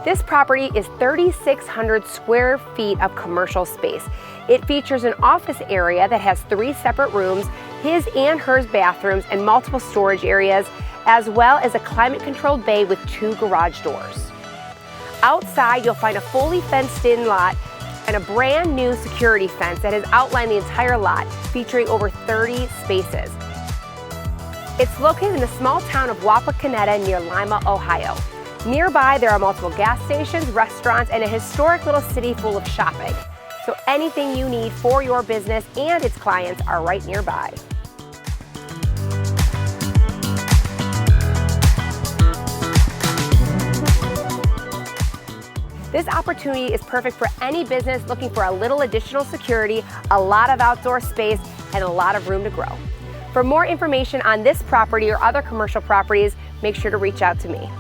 This property is 3,600 square feet of commercial space. It features an office area that has 3 separate rooms, his and hers bathrooms, and multiple storage areas, as well as a climate-controlled bay with 2 garage doors. Outside, you'll find a fully fenced-in lot and a brand new security fence that has outlined the entire lot, featuring over 30 spaces. It's located in the small town of Wapakoneta near Lima, Ohio. Nearby, there are multiple gas stations, restaurants, and a historic little city full of shopping. So anything you need for your business and its clients are right nearby. This opportunity is perfect for any business looking for a little additional security, a lot of outdoor space, and a lot of room to grow. For more information on this property or other commercial properties, make sure to reach out to me.